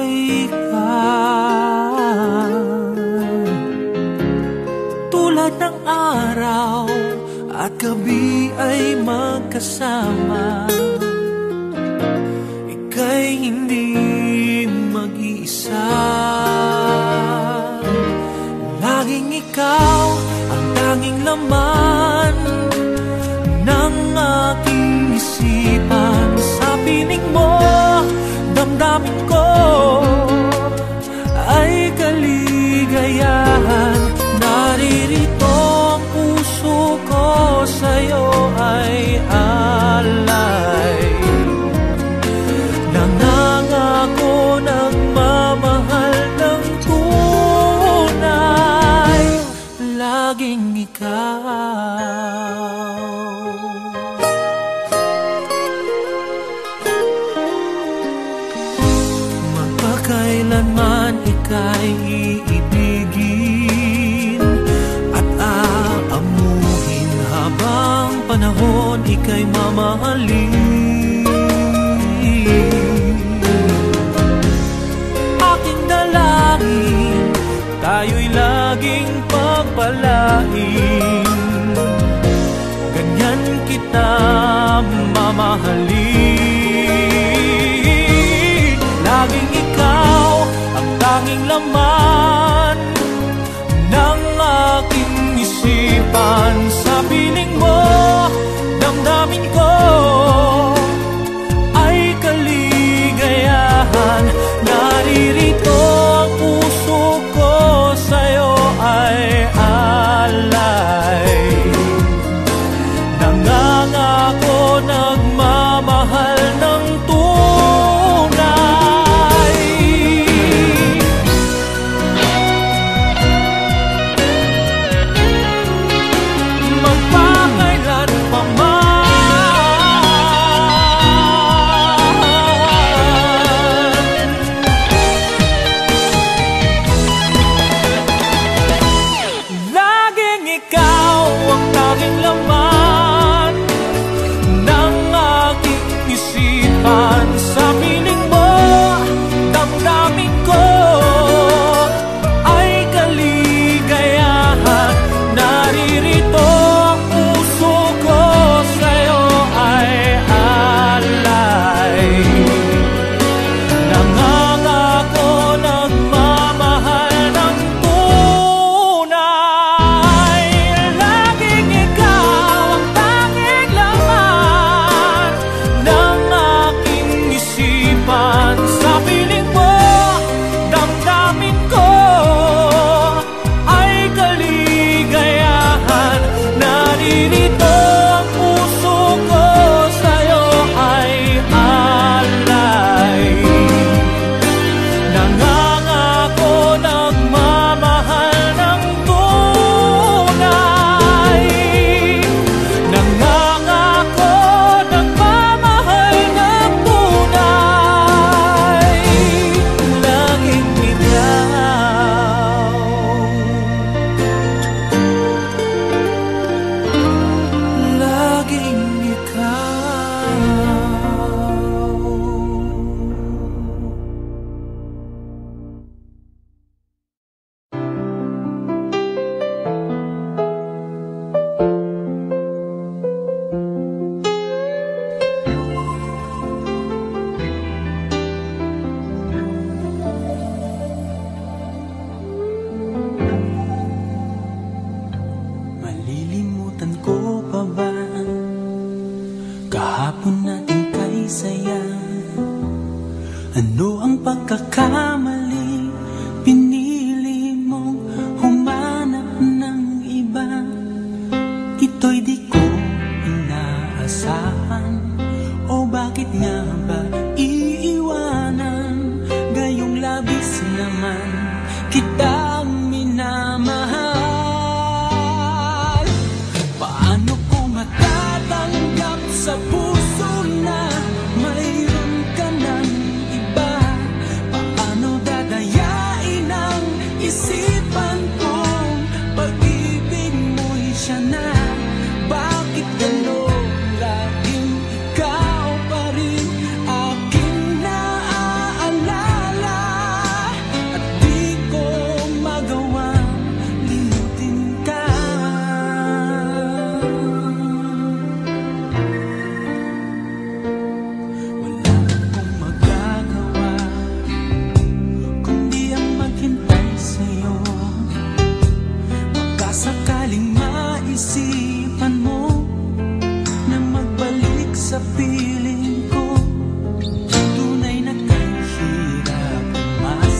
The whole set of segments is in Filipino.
balikan. Tulad ng araw at gabi ay magkasama, ika'y hindi mag-iisa. Laging ikaw ang tanging laman ng aking isipan. Sa piling mo, damdamin ko ay kaligayahan. Naririto ang puso ko, sa'yo ay alay. Nangangako nagmamahal ng tunay, laging ikaw. Magpakailanman ika'y iibigin at aamuhin, habang panahon ika'y mamahalin. Aking dalangin, tayo'y laging pagpalain. Ganyan kita mamahalin. Laging ikaw ang tanging laman ng aking isipan. Sa piling mo, damdamin ko ay kaligayahan. Naririto ang puso ko, sa'yo ay alay. Nangangako nagmamahal ng tunay. Magpakailan pa man, laging ikaw ang tanging laman ng aking isipan. Sa piling mo, damdamin ko ay kaligayahan. Naririto ang puso ko, sa'yo ay alay. Nangangako nagmamahal ng tunay. Laging ikaw ang tanging laman ng aking isipan. Sa piling mo, damdamin ko ay kaligayahan. Naririto ang puso ko, sa'yo ay alay. Nangangako nagmamahal ng tunay. Nangangako nagmamahal ng tunay. Laging ikaw. Laging ikaw. Malilimutan ko pa ba kahapon nating kay saya? Ano ang pagkakamali? Pinili mong humanap ng iba. Ito'y di ko inaasahan. O bakit nga ba iiwanan? Gayong labis naman kitang minamahal. Paano ko matatanggap sa puso na mayroon ka ng iba? Paano dadayain ang isipan kong pag-ibig mo'y siya na? Bakit gano'n laging ikaw pa rin aking naaalala?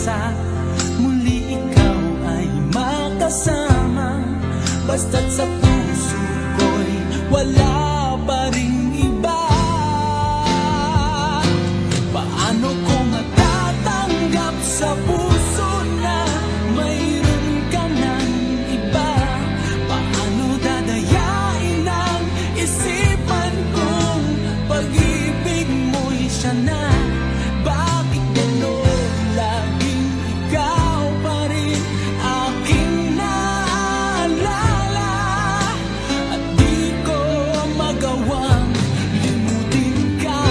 pag-asa, muli ikaw ay makasama. Basta't sa puso ko'y wala pa ring iba. Paano ko matatanggap sa puso na mayroon ka ng iba? Paano dadayain ang isipan kong pag-ibig mo'y siya na? Bakit gano'n laging ikaw pa rin aking naalala? At di ko magawang limutin ka.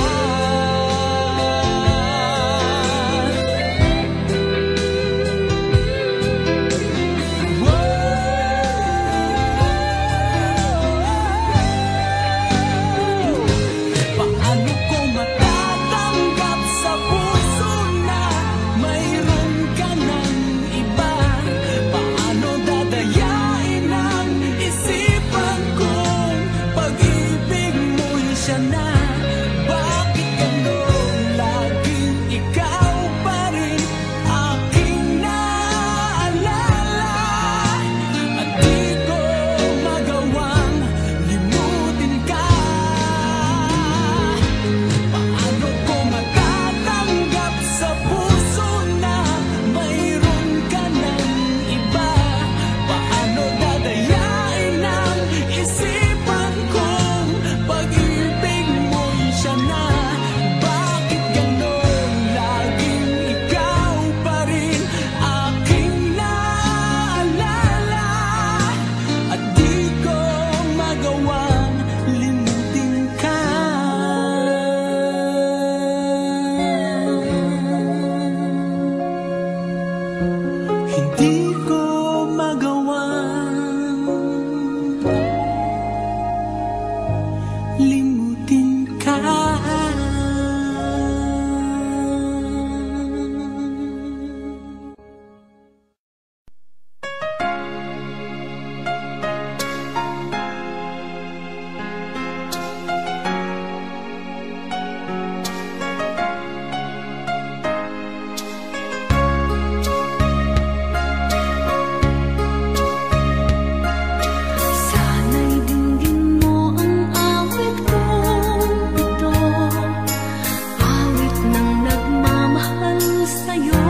Paano ko matatanggap sa puso na mayroon ka ng iba? Paano dadayain ang isipan kong pag-ibig mo'y siya na? Bakit gano'n laging ikaw pa rin aking naalala? At di ko magawang limutin ka. Paano ko matatanggap sa puso na mayroon ka ng iba? Paano dadayain ang isipan kong pag-ibig mo'y siya na? Bakit gano'n laging ikaw pa rin aking naalala? At di ko magawang limutin ka. Hindi ko magawang limutin ka. Sana'y dinggin mo ang awit kong ito, awit ng nagmamahal sa'yo,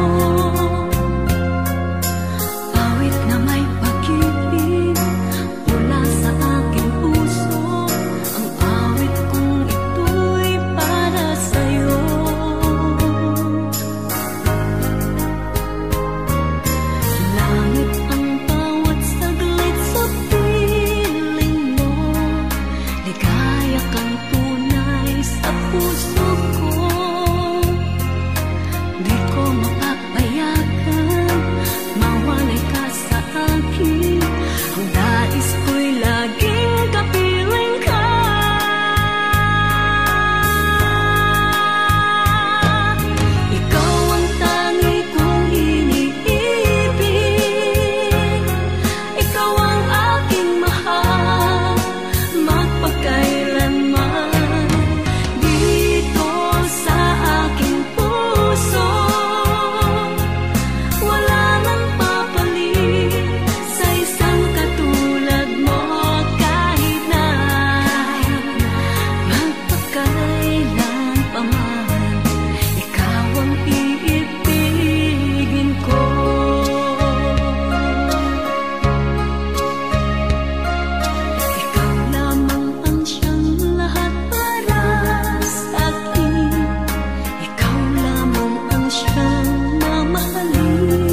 awit na may pag-ibig mula sa aking puso. Ang awit kong ito'y para sa'yo. Langit ang bawat saglit sa piling mo, ligaya kang tunay sa puso ko. Di ko mapapayagan mawalay ka sa akin. Ang nais ko'y laging kapiling ka. Ikaw ang tangi kong iniibig, ikaw ang aking mahal magpakailanman. Dito sa aking puso wala nang papalit sa isang katulad mo. Kahit na magpakailan pa man, ikaw ang iibigin ko. Ikaw lamang ang siyang lahat para sa akin. Ikaw lamang ang siyang mamahalin.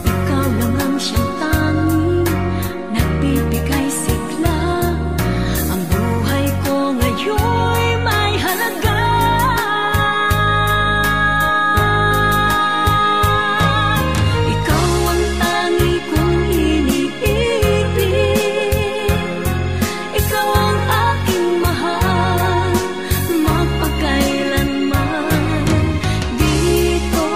Ikaw lang ang siyang tanging nagbibigay sigla. Ang buhay ko ngayon'y may halaga. Ikaw ang tangi kong iniibig, ikaw ang aking mahal magpakailanman. Dito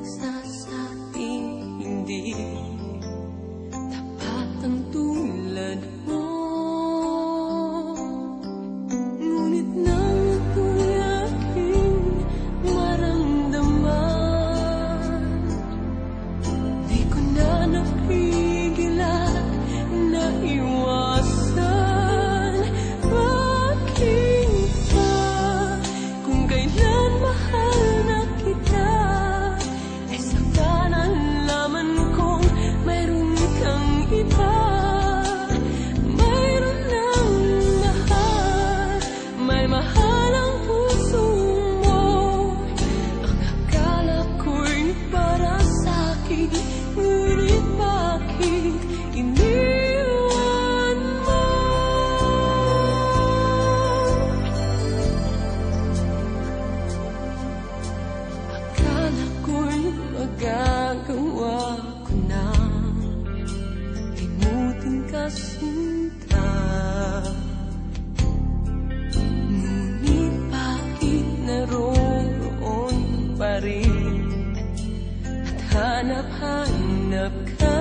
nagsasabing hindi tapat ang tulad mo. Ngunit nang ito'y aking maramdaman, di ko na napigilan na iwasan. Bakit ba kung kailan mahal na kita, ay saka nalaman kong mayroon kang iba? Mayroon ng mahal, may mahal ang puso mo. Ang akala ko'y para sa'kin, ngunit bakit iniwan mo? Akala ko'y magagawa ko na limutin ka, sinta. Ngunit bakit naroon pa rin at hanap-hanap ka?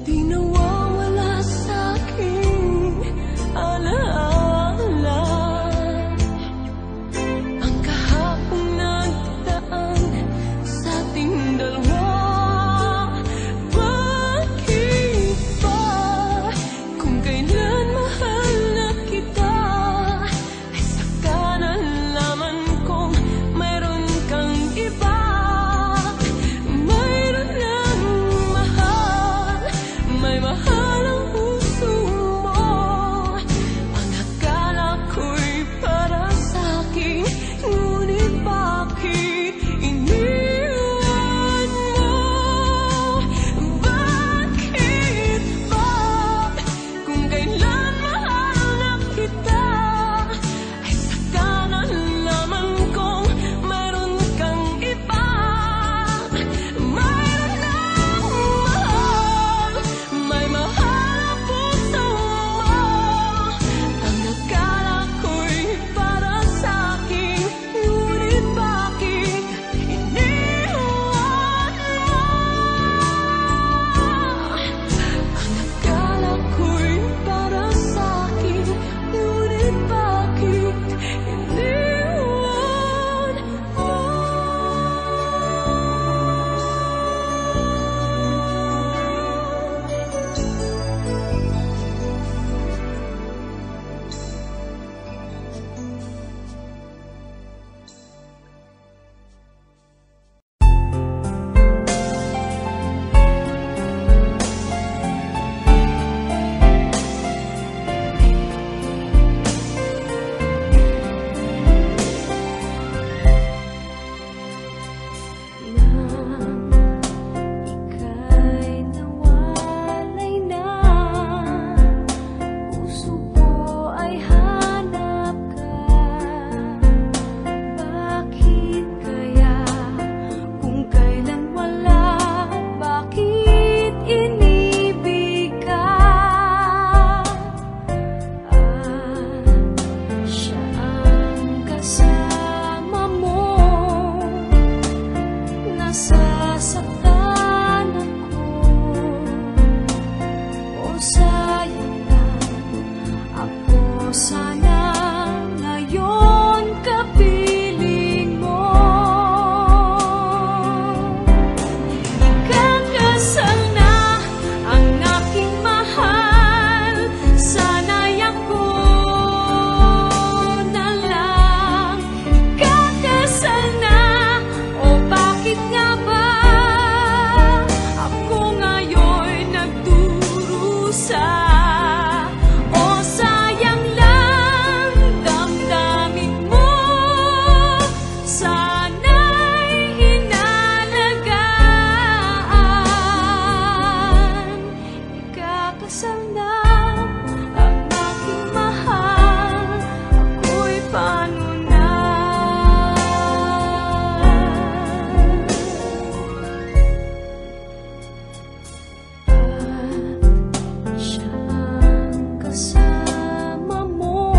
Di nawawala sa'king alaala ang kahapong nagdaan sa ating dalawa. Bakit ba kung kailan mahal na kita, ay saka nalaman kong mayroon kang iba? Mayroon ng mahal, may mahal ang puso mo. Ang akala ko'y para sa'kin, ngunit bakit iniwan mo? Bakit ba kung kailan mahal na kita, ay saka nalaman kong mayroon kang iba? Mayroon ng mahal, may mahal ang puso mo. Ang akala ko'y para sa'kin, ngunit bakit iniwan mo? Ang akala ko'y para sa'kin, ngunit bakit iniwan mo? Ika'y nawalay na, puso ko ay hanap ka. Bakit kaya kung kailan wala, bakit inibig ka? Siya ang kasama mo, nasasaktan ako. O sayang lang, ako sana ngayon kapiling mo. Ikakasal na ang aking mahal, sana'y ako na lang. Ikakasal na, o bakit nga ba ako ngayon nagdurusa? O sayang lang, damdamin mo, sana'y inalagaan. Ikakasal na ang aking mahal, ako'y paano na? Siya ang kasama mo,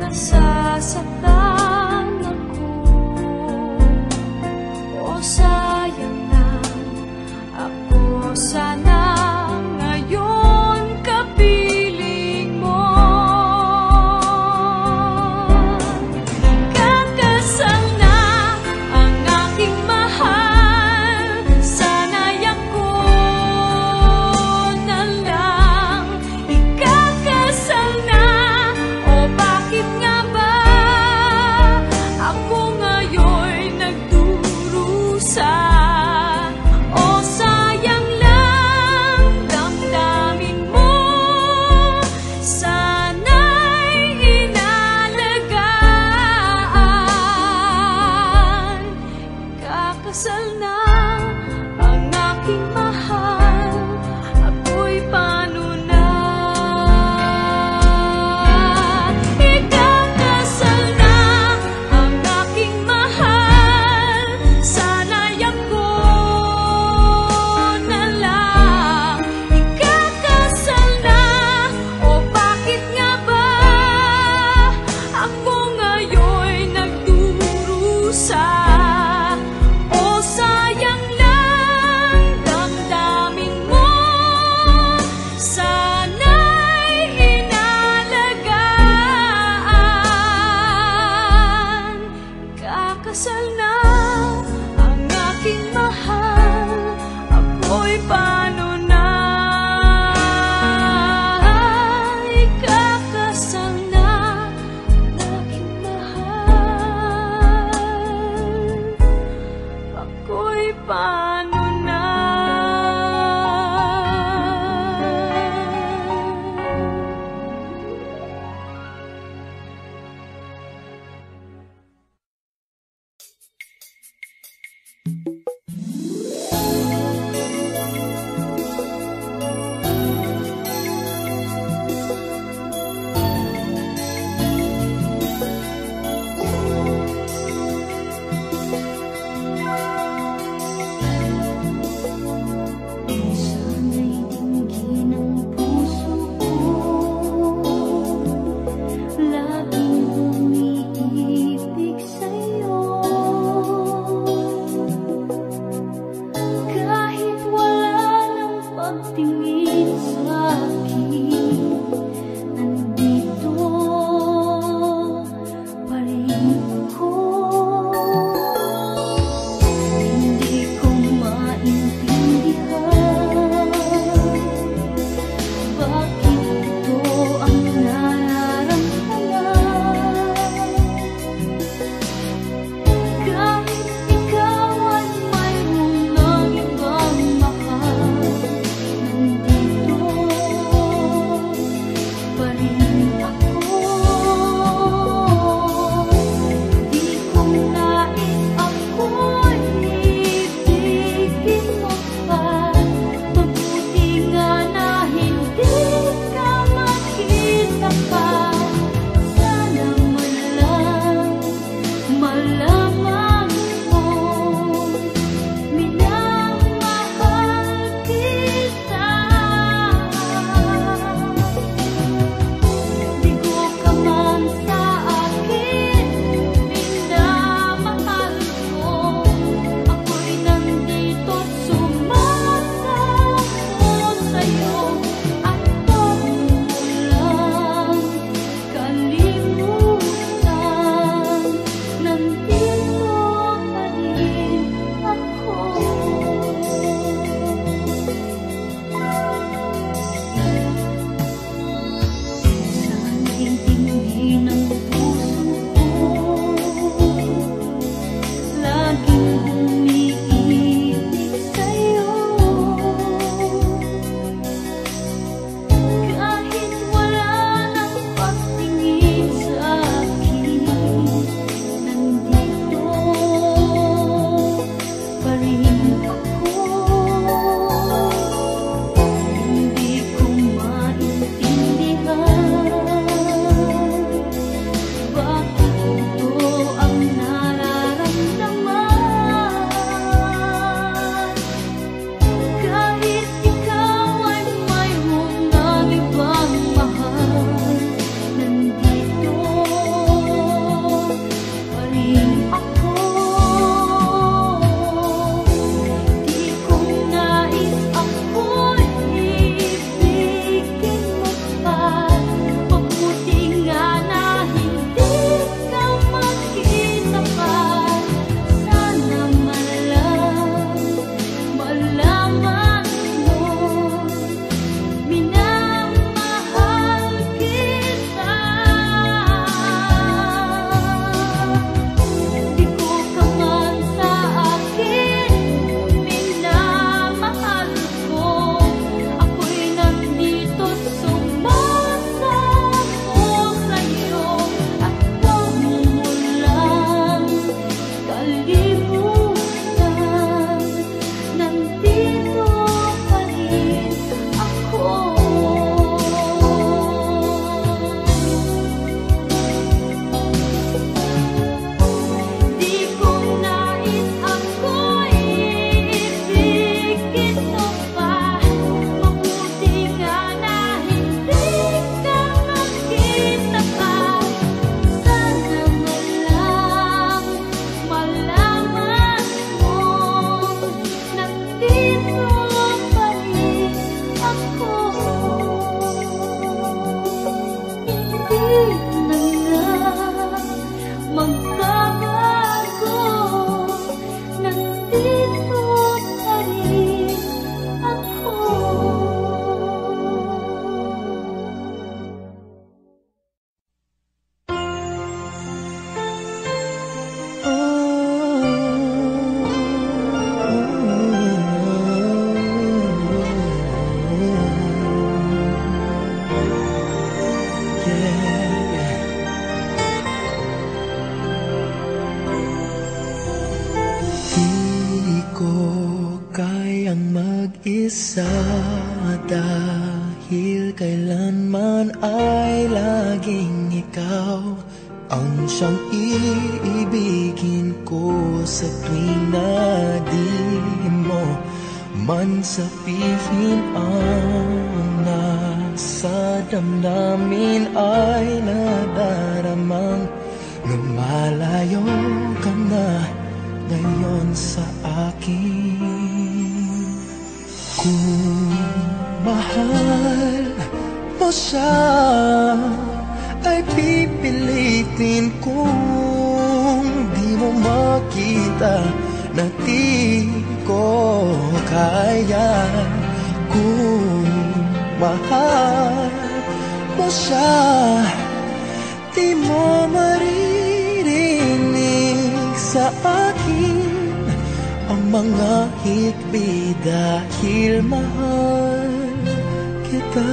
nasasaktan ako. paano na? isa, dahil kailanman ay laging ikaw ang siyang iibigin ko sa tuwing na di mo man sabihin ang nasa damdamin ay nadaramang lumalayo ka na ngayon sa akin. Kung mahal mo siya ay pipilitin kung di mo makita na di ko kaya. Kung mahal mo siya, di mo maririnig sa akin ang mga hikbi dahil mahal kita.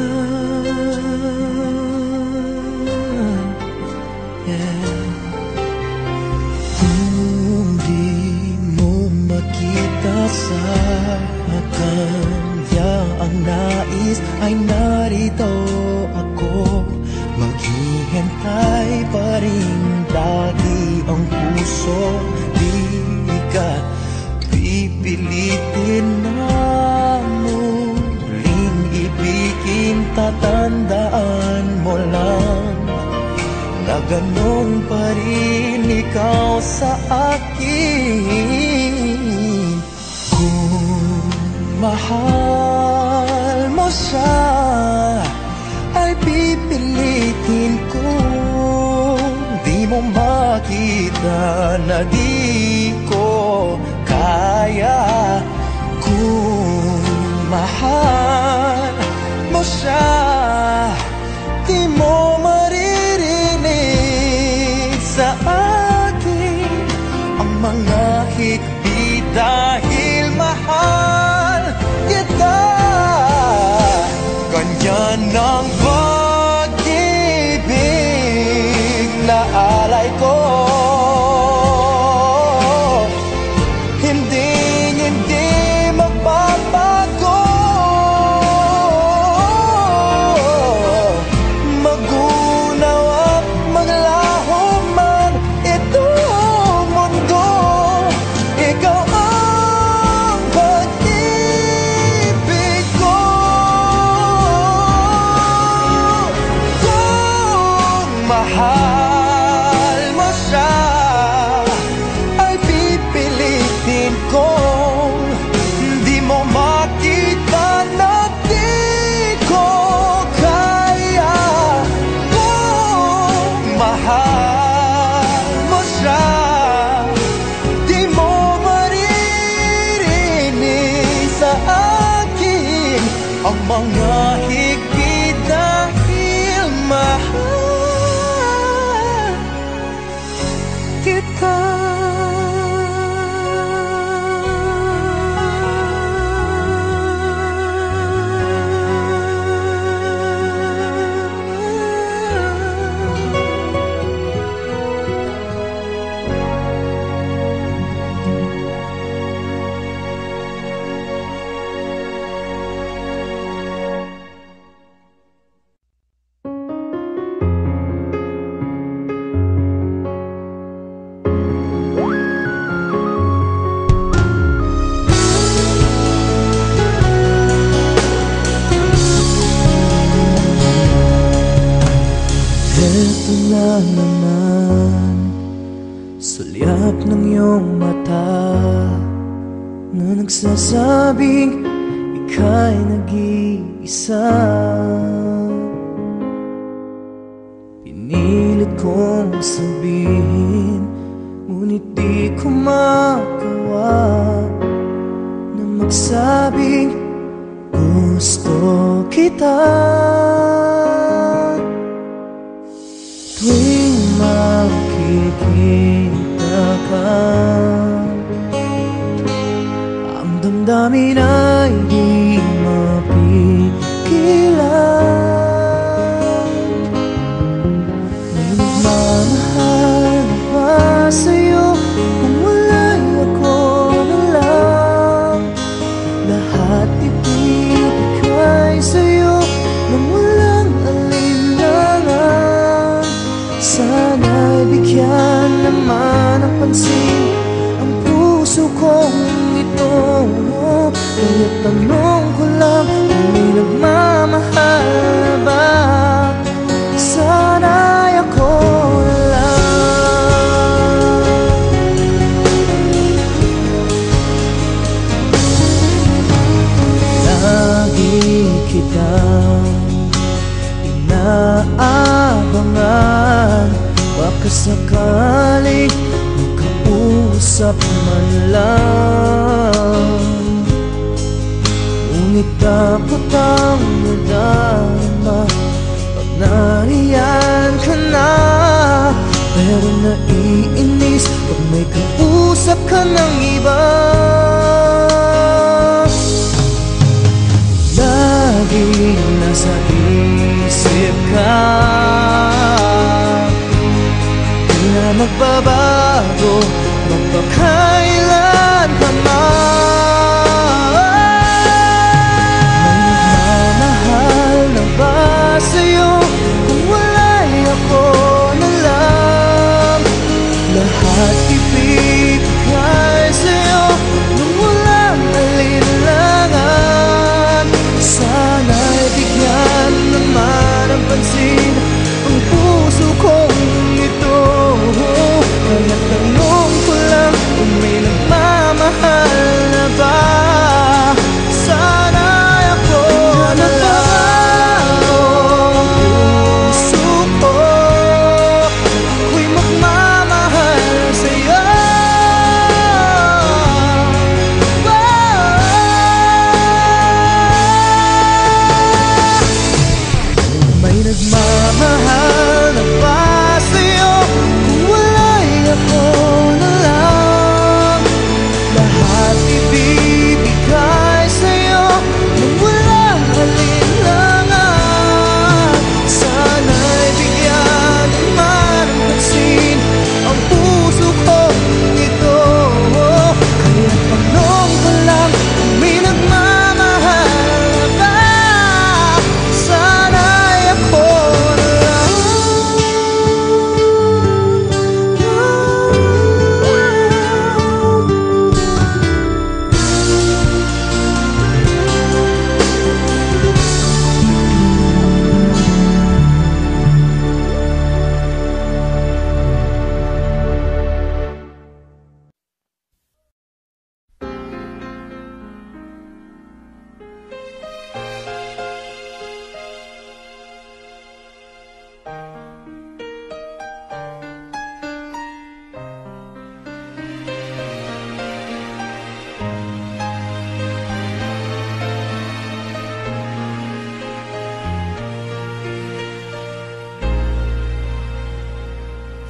Kung di mo makita sa kanya ang nais, ay narito ako, maghihintay pa rin lagi ang puso. Di ka pipilitin na muling ibigin, tatandaan mo lang na ganun pa rin ikaw sa akin. Kung mahal mo siya, ay pipilitin kung di mo makita na di ko kaya. Kung mahal mo siya, di mo sa akin ang mga hikbi dahil mahal kita. Ganyan ang pag-ibig na alay ko, hindi magbabago. Magunaw at maglaho man itong mundo, ikaw ang pag-ibig ko. Kung mahal mo siya, ay pipilitin kong di mo makita na di ko kaya. Kung mahal mo siya, di mo maririnig sa akin ang mga higpit dahil mahal kita. Ito na naman, sulyap ng iyong mata na nagsasabing ika'y nag-iisa. Pinilit kong sabihin, ngunit di ko magawa na magsabing gusto kita. Tuwing makikita ka, ang damdamin ay di mapigilan. May nagmamahal napansin ang puso kong ito. Kaya tanong ko lang kung may nagmamahal ba. Sana'y ako kitang inaabangan, baka sakaling makausap man lang. Ngunit dapat ang nadama pag nariyan ka na. Pero naiinis pag may kausap ka ng iba. Laging nasa isip ka, di na magbabago magpakailan ka man. May nagmamahal na ba sa'yo? Kung wala'y ako na lang. Lahat ibibigay sa'yo nung walang alinlangan. Sana'y bigyan naman ang pansin ang puso kong ito. Kaya tanong ko lang kung may nagmamahal na ba. Sana'y ako na lang. Puso ko ako'y magmamahal sa'yo. May nagmamahal na ba sa'yo? Kung wala'y ako na lang. Lahat ibibigay sa'yo nung walang alinlangan. Sana'y bigyan naman ang pansin ang puso kong ito. Kaya tanong ko lang kung may nagmamahal na ba. Sana'y ako na lang.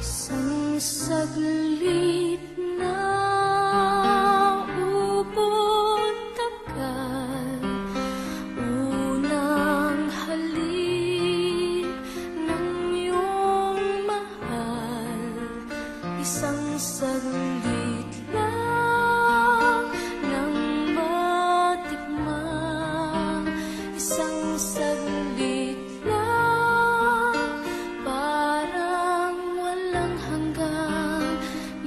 Isang saglit na ubod tagal, unang halik ng iyong mahal. Isang saglit lang nang matikman. Isang saglit lang, parang walang hanggan.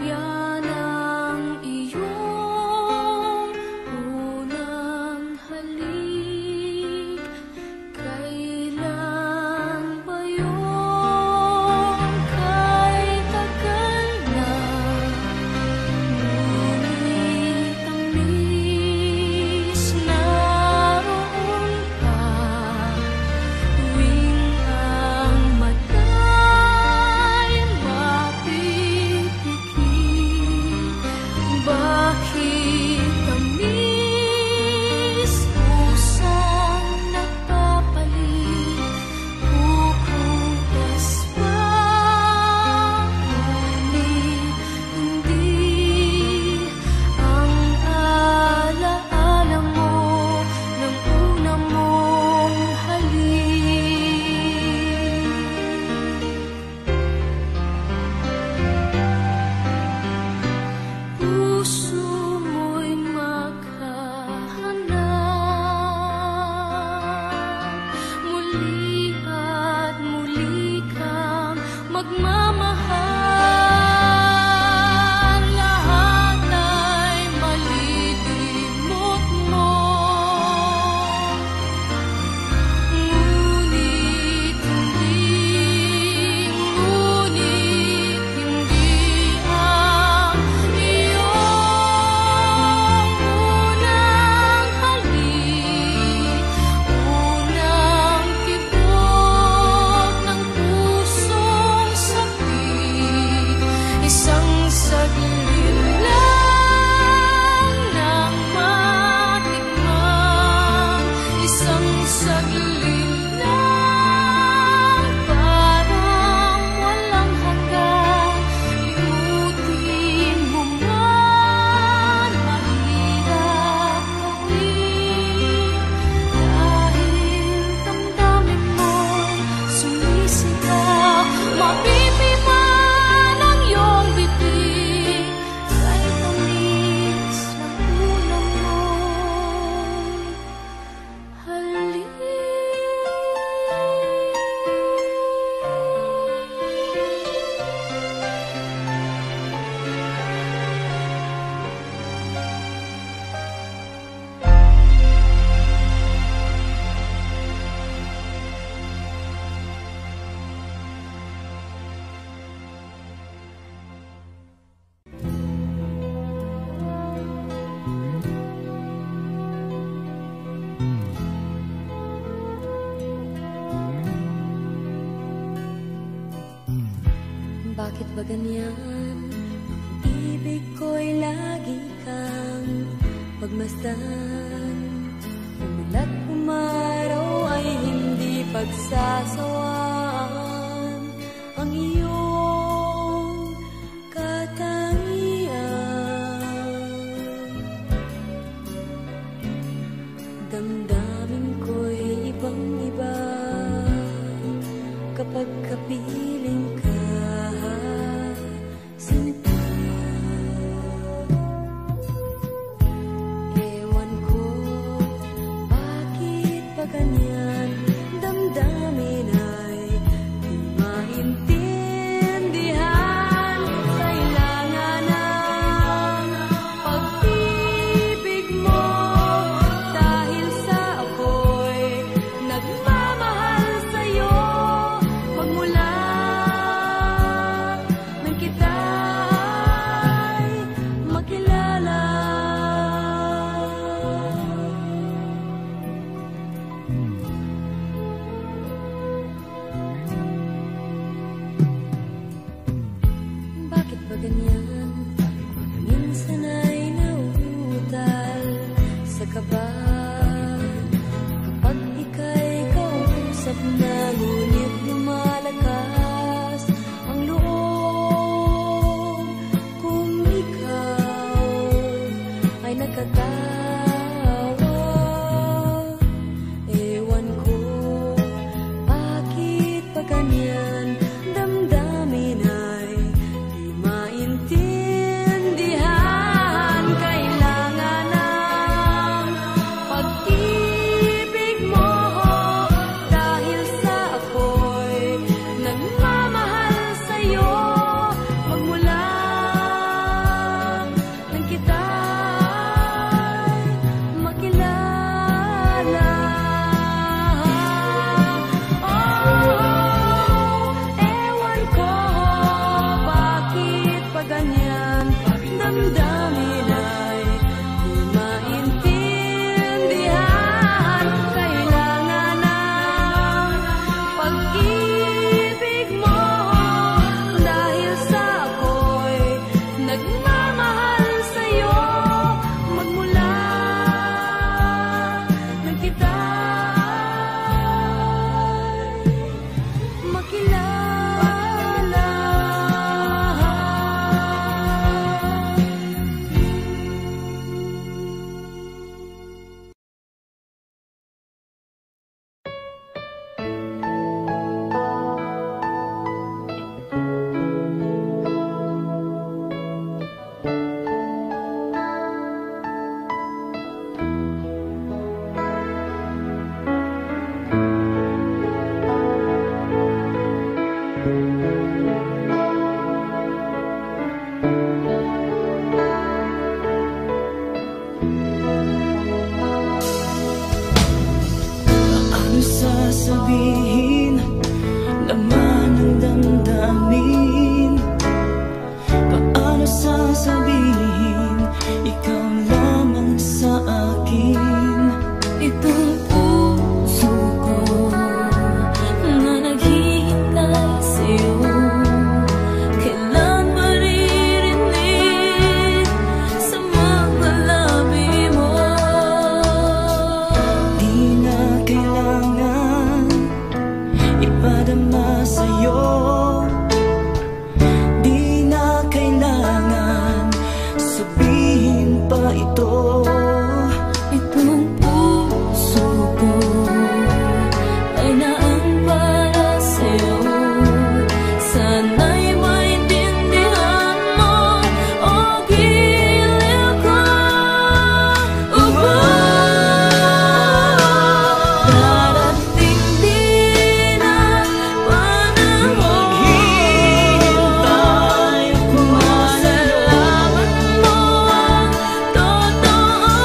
Yan ang iyong unang halik. Kailan ba yun? Kay tagal na, ba ganyan? Ibig ko'y lagi kang pagmasdan. Umulat umaraw ay hindi pagsasawaan ang iyong katangian. Damdamin ko'y ibang-iba kapag kapiling ka. Ganyan, damdamin ay di maintindihan. Kailangan ng pag-ibig mo, dahil sa ako'y nagmamahal sa'yo. Magmula nang kita'y makilala. Ganyan, minsan ay nauutal sa kaba kapag ika'y kausap na, ngunit lumalakas ang loob kung ikaw ay nagkatawa. Ewan ko bakit pa ganyan, damdamin ay maintindihan. Kailangan ng pag-ibig mo, dahil sa ako'y nagmamahal sa'yo. Magmula nang kita'y makilala. Ewan ko bakit pa ganyan, damdamin ay di maintindihan. Kailangan ng pag-ibig mo, dahil sa ako'y nagmamahal sa'yo. Magmula nang kita'y makilala. Ano sasabihin, laman ng damdamin? Paano sasabihin, ikaw lamang sa akin? Itong puso ko na naghihintay sa'yo, kailan maririnig sa mga labi mo? Di na kailangan ipadama sa'yo, di na kailangan sabihin pa ito. Itong puso ko ay naang para sa'yo. Sana'y maintindihan mo, o giliw ko. Darating din ang panahon, Maghihintay ako sa'yo. masalamat mo ang totoo.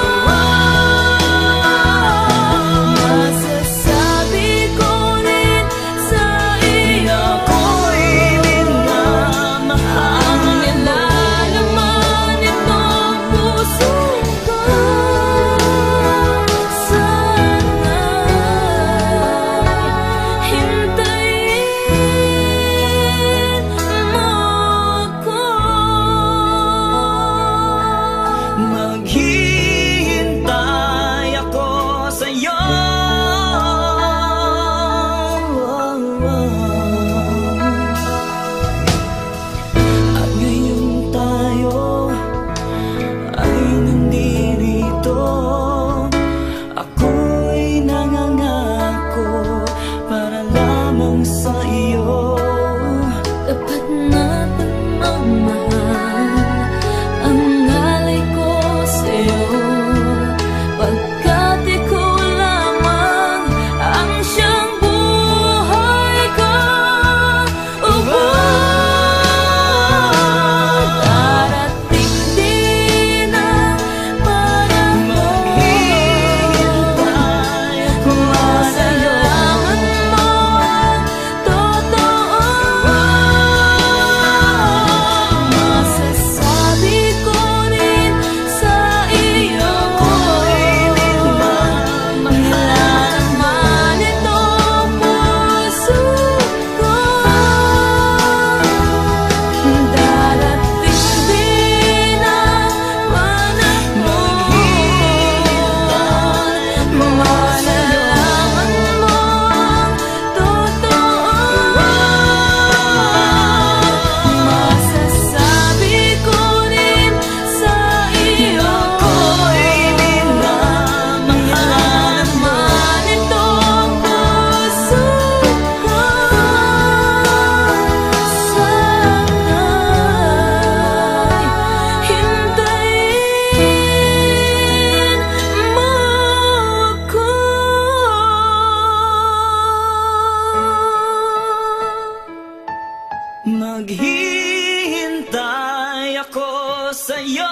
sa'yo.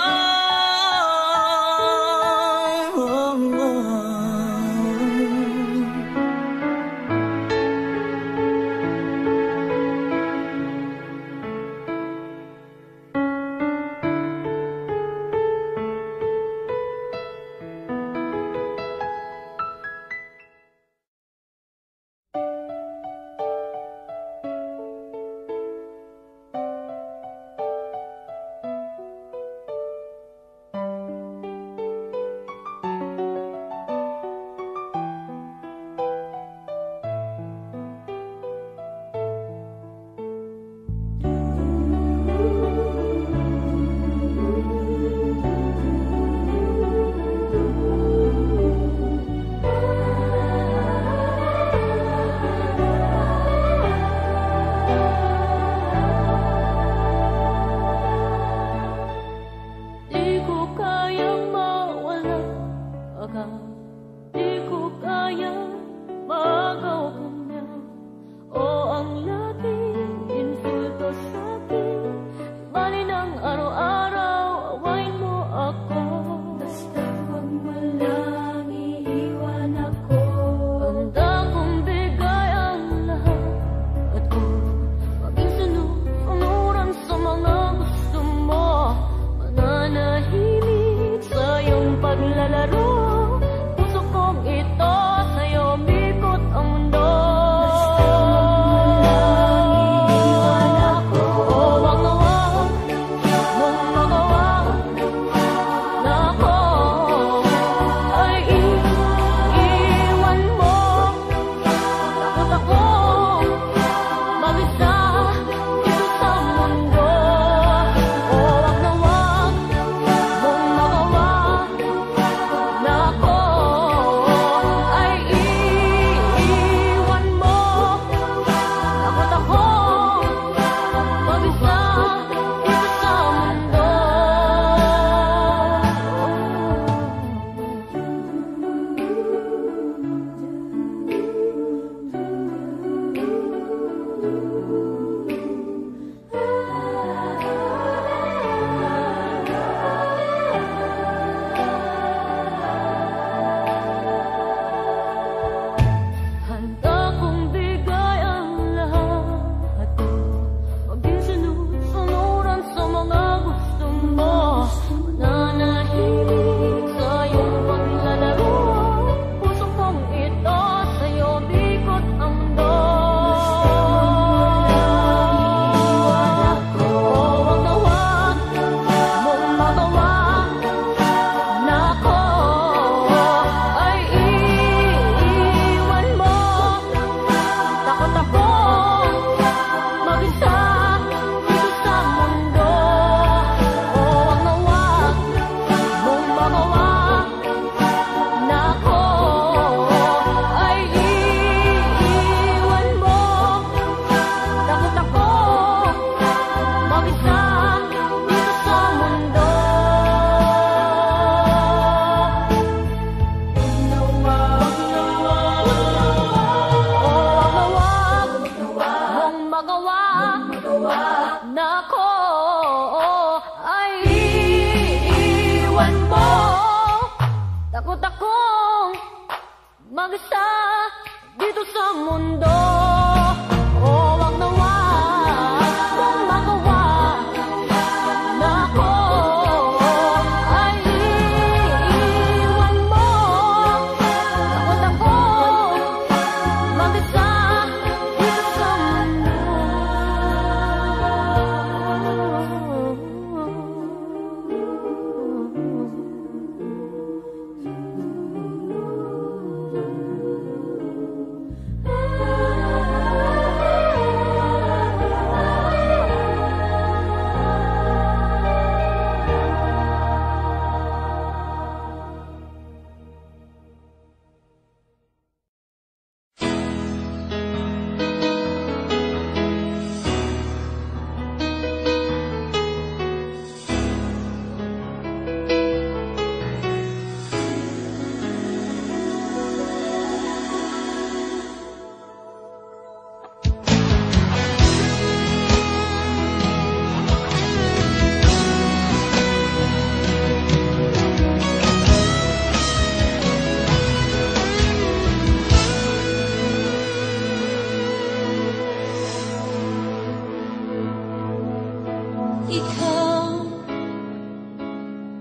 mag-isa dito sa mundo. O wag na wag kung magawa na ako ay iiwan mo. Takot ako mag-isa dito sa mundo. Ah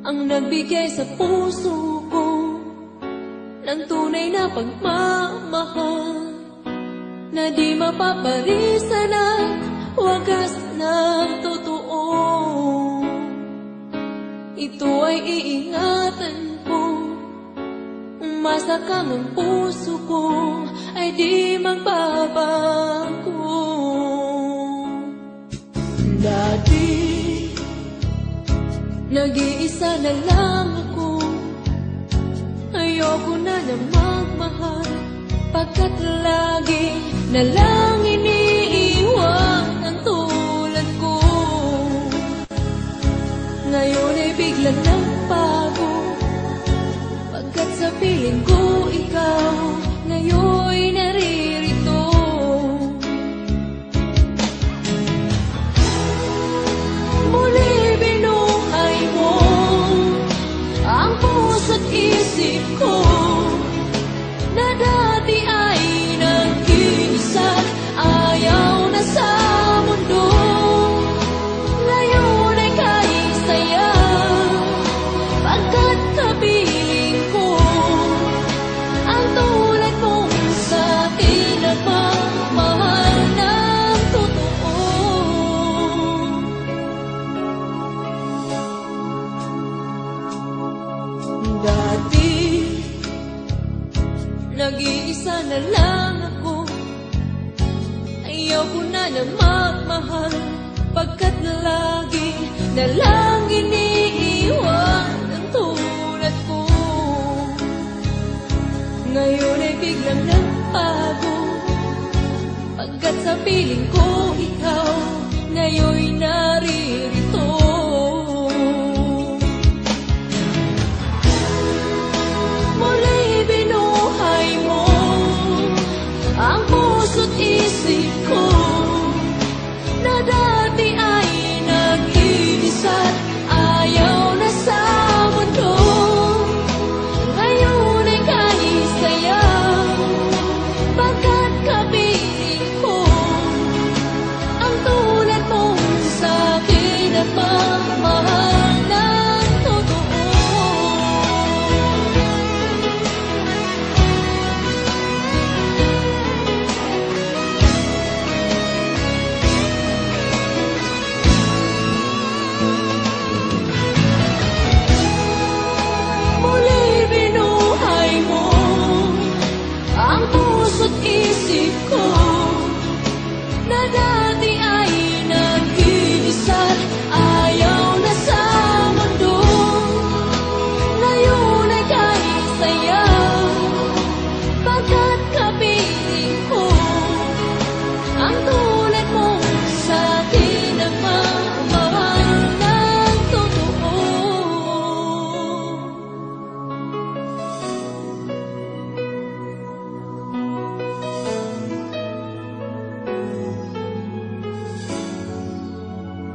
ang nagbigay sa puso ko ng tunay na pagmamahal na di mapaparisan at wagas ng totoo. Ito ay iingatan ko, umasa kang ang puso ko ay di magbabago. Dati nag-iisa na lang ako, ayoko na magmahal, pagkat lagi na lang iniiwan ang tulad ko. Ngayon ay biglang nagbago, pagkat sa piling ko ikaw ngayon'y naririto. Muli binuhay mo ang puso't isip ko na dati ay nag-iisa, ayaw na sa mundo. Ngayon ay kahit saya, pagkat kapiling ko ang tulad mong sa'kin nagmamahal ng totoo. Dati nag-iisa na lang ako, ayaw ko na magmahal, pagkat lagi na lang iniiwan ang tulad ko. Ngayon ay biglang nagbago, pagkat sa piling ko ikaw ngayon'y naririto. Muli binuhay mo ang puso't isip ko na dati ay nag-iisa, ayaw na sa mundo. Ngayon ay kahit saya, pagkat kapiling ko ang tulad mong sa'kin at magmahal ng totoo. Muli binuhay mo ang puso't isip ko na dati ay nag-iisa, ayaw na sa mundo. Ngayon ay kahit saya, pagkat kapiling ko ang tulad mong sa'kin nagmamahal ng totoo.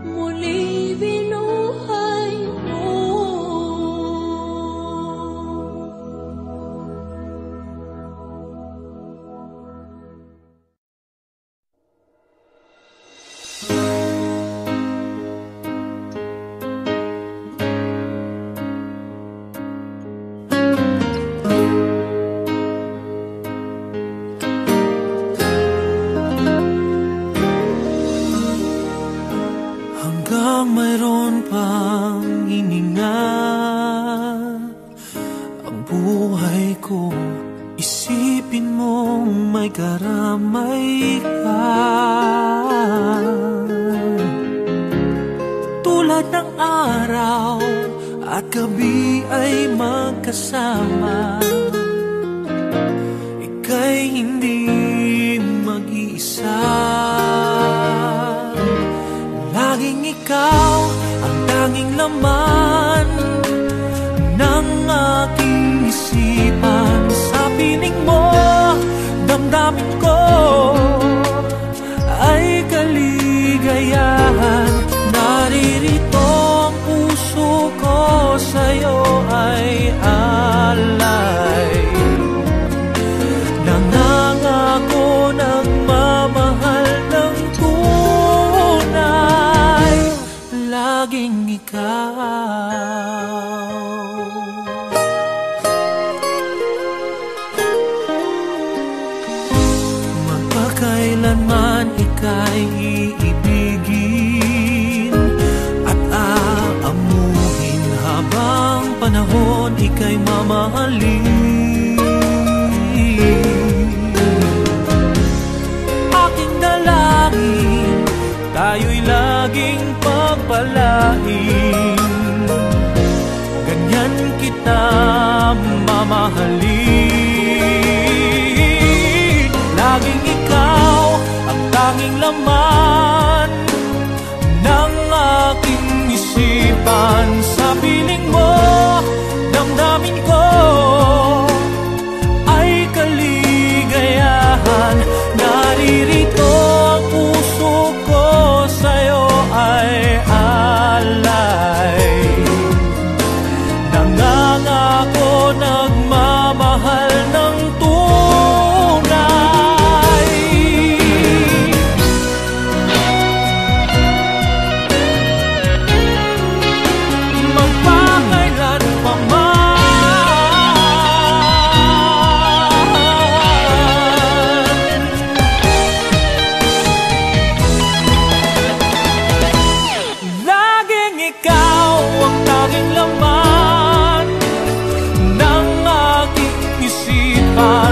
Muli binuhay mo. Hanggang mayroon pang hininga ang buhay ko, isipin mong may karamay ka. Tulad ng araw at gabi ay magkasama, ika'y hindi mag-iisa. Laging ikaw ang tanging laman ng aking isipan. Sa piling mo, damdamin ko ay kaligayahan. Naririto ang puso ko, sa'yo ay alay. Nangangako nagmamahal ng tunay, laging ikaw. ika'y iibigin at aamuhin, habang panahon ika'y mamahalin. Aking dalangin, tayo'y laging pagpalain, ganyan kita mamahalin. Laging ikaw ang tanging laman ng aking isipan. Sa piling mo, damdamin ko ay kaligayahan. Naririto ang puso ko, sa'yo ay alay. Nangangako, nagmamahal ng tunay. Magpakailan pa man, laging ikaw ang tanging laman ng aking isipan.